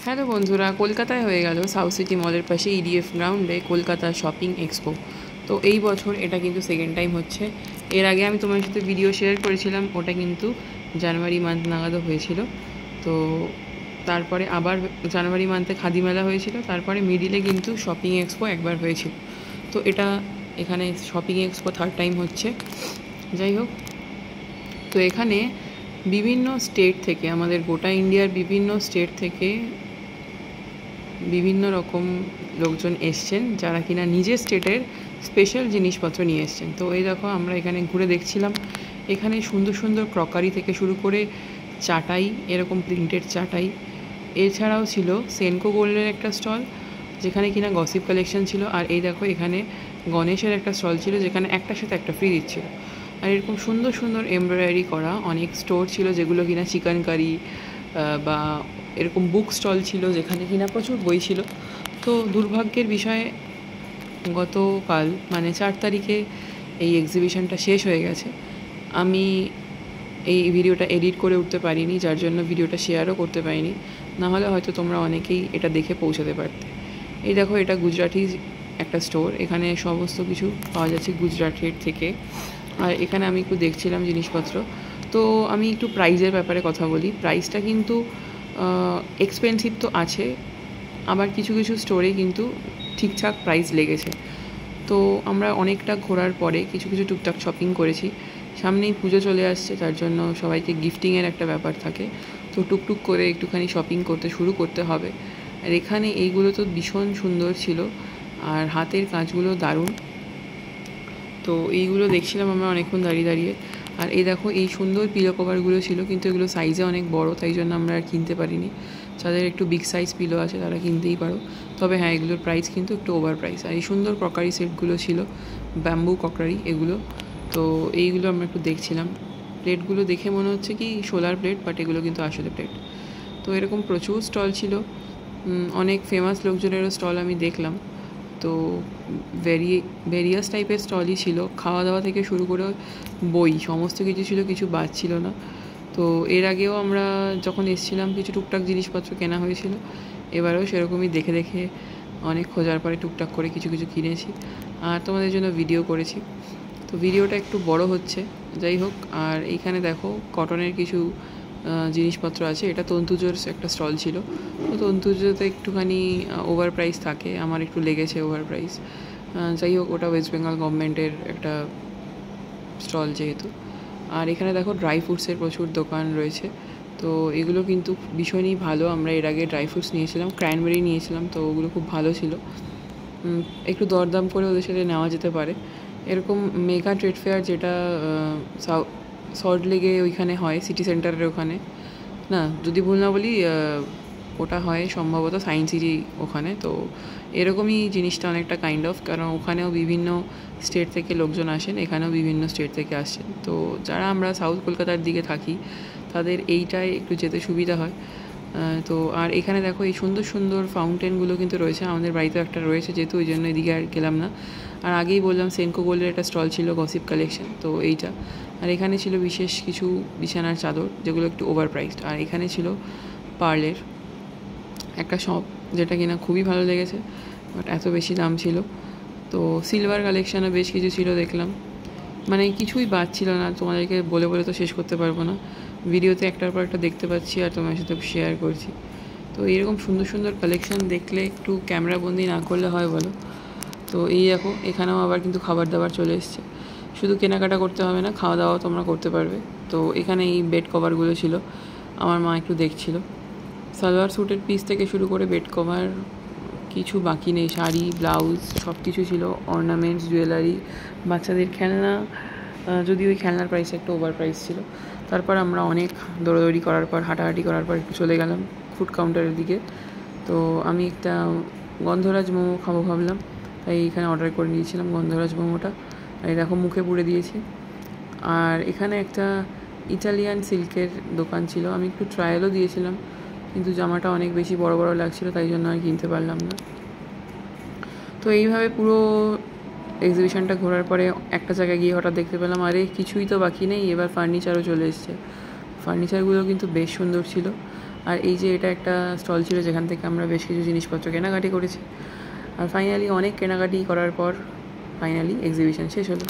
Hello বন্ধুরা, কলকাতায় হয়ে গেল সাউথ সিটি মলের পাশে ইডিএফ গ্রাউন্ডে কলকাতা শপিং এক্সপো। তো এই বছর এটা কিন্তু সেকেন্ড টাইম হচ্ছে। এর আগে আমি তোমার সাথে ভিডিও শেয়ার করেছিলাম, ওটা কিন্তু জানুয়ারি মান্থ নাগাদও হয়েছিল। তো তারপরে আবার জানুয়ারি মান্থে খাদি মেলা হয়েছিল, তারপরে মিডিলে কিন্তু শপিং এক্সপো একবার হয়েছিল। তো এটা এখানে শপিং এক্সপো থার্ড টাইম হচ্ছে। যাই হোক, তো এখানে বিভিন্ন স্টেট থেকে, আমাদের গোটা ইন্ডিয়ার বিভিন্ন স্টেট থেকে বিভিন্ন রকম লোকজন এসছেন, যারা কিনা নিজের স্টেটের স্পেশাল জিনিসপত্র নিয়ে এসছেন। তো এই দেখো, আমরা এখানে ঘুরে দেখছিলাম, এখানে সুন্দর সুন্দর ক্রকারি থেকে শুরু করে চাটাই, এরকম প্রিন্টেড চাটাই। এছাড়াও ছিল সেনকো গোল্ডের একটা স্টল, যেখানে কিনা গসিপ কালেকশন ছিল। আর এই দেখো, এখানে গণেশের একটা স্টল ছিল, যেখানে একটার সাথে একটা ফ্রি দিচ্ছিল। আর এরকম সুন্দর সুন্দর এমব্রয়ডারি করা অনেক স্টোর ছিল, যেগুলো কিনা চিকেন কারি বা এরকম বুক স্টল ছিল, যেখানে কিনা প্রচুর বই ছিল। তো দুর্ভাগ্যের বিষয়ে গতকাল মানে 4 তারিখে এই এক্সিবিশনটা শেষ হয়ে গেছে। আমি এই ভিডিওটা এডিট করে উঠতে পারিনি, যার জন্য ভিডিওটা শেয়ারও করতে পারিনি। নাহলে হয়তো তোমরা অনেকেই এটা দেখে পৌঁছাতে পারতে। এই দেখো, এটা গুজরাটি একটা স্টোর, এখানে সমস্ত কিছু পাওয়া যাচ্ছে গুজরাটের থেকে। আর এখানে আমি একটু দেখছিলাম জিনিসপত্র। তো আমি একটু প্রাইসের ব্যাপারে কথা বলি। প্রাইসটা কিন্তু এক্সপেন্সিভ তো আছে, আবার কিছু কিছু স্টোরে কিন্তু ঠিকঠাক প্রাইস লেগেছে। তো আমরা অনেকটা ঘোরার পরে কিছু কিছু টুকটাক শপিং করেছি। সামনেই পুজো চলে আসছে, তার জন্য সবাইকে গিফটিংয়ের একটা ব্যাপার থাকে। তো টুকটুক করে একটুখানি শপিং করতে শুরু করতে হবে। আর এখানে এইগুলো তো ভীষণ সুন্দর ছিল, আর হাতের কাজগুলো দারুণ। তো এইগুলো দেখছিলাম আমরা অনেকক্ষণ দাঁড়িয়ে দাঁড়িয়ে। আর এই দেখো, এই সুন্দর পিলো কভারগুলো ছিল, কিন্তু এগুলো সাইজে অনেক বড়, তাই জন্য আমরা আর কিনতে পারিনি। যাদের একটু বিগ সাইজ পিলো আছে তারা কিনতেই পারো। তবে হ্যাঁ, এগুলোর প্রাইস কিন্তু একটু ওভার প্রাইস। আর এই সুন্দর ক্রকারি সেটগুলো ছিল, ব্যাম্বু ক্রকারি এগুলো। তো এইগুলো আমরা একটু দেখছিলাম। প্লেটগুলো দেখে মনে হচ্ছে কি সোলার প্লেট, বাট এগুলো কিন্তু আসলে প্লেট। তো এরকম প্রচুর স্টল ছিল, অনেক ফেমাস লোকজনেরও স্টল আমি দেখলাম। তো ভেরিয়াস টাইপের স্টলই ছিল, খাওয়া দাওয়া থেকে শুরু করে বই সমস্ত কিছু ছিল, কিছু বাদ ছিল না। তো এর আগেও আমরা যখন এসেছিলাম কিছু টুকটাক জিনিসপত্র কেনা হয়েছিল, এবারেও সেরকমই দেখে দেখে অনেক খোঁজার পরে টুকটাক করে কিছু কিছু কিনেছি, আর তোমাদের জন্য ভিডিও করেছি। তো ভিডিওটা একটু বড় হচ্ছে, যাই হোক। আর এইখানে দেখো, কটনের কিছু জিনিসপত্র আছে। এটা তন্তুজোর একটা স্টল ছিল। তো তন্তুজোতে একটুখানি ওভার প্রাইস থাকে, আমার একটু লেগেছে ওভার প্রাইস। যাই হোক, ওটা ওয়েস্ট বেঙ্গল গভর্নমেন্টের একটা স্টল যেহেতু। আর এখানে দেখো, ড্রাই ফ্রুটসের প্রচুর দোকান রয়েছে। তো এগুলো কিন্তু ভীষণই ভালো। আমরা এর আগে ড্রাই ফ্রুটস নিয়েছিলাম, ক্র্যানবেরি নিয়েছিলাম, তো ওগুলো খুব ভালো ছিল। একটু দরদাম করে ওদের সাথে নেওয়া যেতে পারে। এরকম মেগা ট্রেড ফেয়ার, যেটা সল্ট লেগে ওইখানে হয়, সিটি সেন্টারের ওখানে, না যদি ভুল না বলি, ওটা হয় সম্ভবত সায়েন্স সিটি ওখানে। তো এরকমই জিনিসটা অনেকটা কাইন্ড অফ, কারণ ওখানেও বিভিন্ন স্টেট থেকে লোকজন আসেন, এখানেও বিভিন্ন স্টেট থেকে আসছেন। তো যারা আমরা সাউথ কলকাতার দিকে থাকি, তাদের এইটায় একটু যেতে সুবিধা হয়। তো আর এখানে দেখো, এই সুন্দর সুন্দর ফাউন্টেনগুলো কিন্তু রয়েছে। আমাদের বাড়িতেও একটা রয়েছে, যেহেতু ওই জন্য এদিকে আর গেলাম না। আর আগেই বললাম, সেনকো গোল্ডের একটা স্টল ছিল, গসিপ কালেকশন, তো এইটা। আর এখানে ছিল বিশেষ কিছু বিছানার চাদর, যেগুলো একটু ওভার প্রাইসড। আর এখানে ছিল পার্লের একটা শপ, যেটা কিনা খুবই ভালো লেগেছে, বাট এত বেশি দাম ছিল। তো সিলভার কালেকশানও বেশ কিছু ছিল দেখলাম, মানে কিছুই বাদ ছিল না। তোমাদেরকে বলে বলে তো শেষ করতে পারবো না, ভিডিওতে একটার পর একটা দেখতে পাচ্ছি আর তোমার সাথে শেয়ার করছি। তো এইরকম সুন্দর সুন্দর কালেকশান দেখলে একটু ক্যামেরা বন্দি না করলে হয় বলো? তো এই দেখো, এখানেও আবার কিন্তু খাবার দাবার চলে এসছে। শুধু কেনাকাটা করতে হবে না, খাওয়া দাওয়াও তোমরা করতে পারবে। তো এখানে এই বেড কভারগুলো ছিল, আমার মা একটু দেখছিল। সালোয়ার স্যুটের পিস থেকে শুরু করে বেড কভার কিছু বাকি নেই, শাড়ি, ব্লাউজ সব কিছু ছিল, অর্নামেন্টস, জুয়েলারি, বাচ্চাদের খেলনা। যদি ওই খেলনার প্রাইস একটু ওভার প্রাইস ছিল। তারপর আমরা অনেক দৌড়াদৌড়ি করার পর, হাঁটাহাঁটি করার পর একটু চলে গেলাম ফুড কাউন্টারের দিকে। তো আমি একটা গন্ধরাজ মোমো খাবো ভাবলাম, তাই এখানে অর্ডার করে নিয়েছিলাম গন্ধরাজ মোমোটা। আর এই দেখো, মুখে পুড়ে দিয়েছি। আর এখানে একটা ইটালিয়ান সিল্কের দোকান ছিল, আমি একটু ট্রায়ালও দিয়েছিলাম, কিন্তু জামাটা অনেক বেশি বড় বড় লাগছিল, তাই জন্য আর কিনতে পারলাম না। তো এইভাবে পুরো এক্সিবিশনটা ঘোরার পরে একটা জায়গায় গিয়ে হঠাৎ দেখতে পেলাম, আরে কিছুই তো বাকি নেই, এবার ফার্নিচারও চলে এসছে। ফার্নিচারগুলো কিন্তু বেশ সুন্দর ছিল। আর এই যে এটা একটা স্টল ছিল যেখান থেকে আমরা বেশ কিছু জিনিসপত্র কেনাকাটি করেছি। আর ফাইনালি অনেক কেনাকাটি করার পর ফাইনালি এক্সিবিশন শেষ হলো।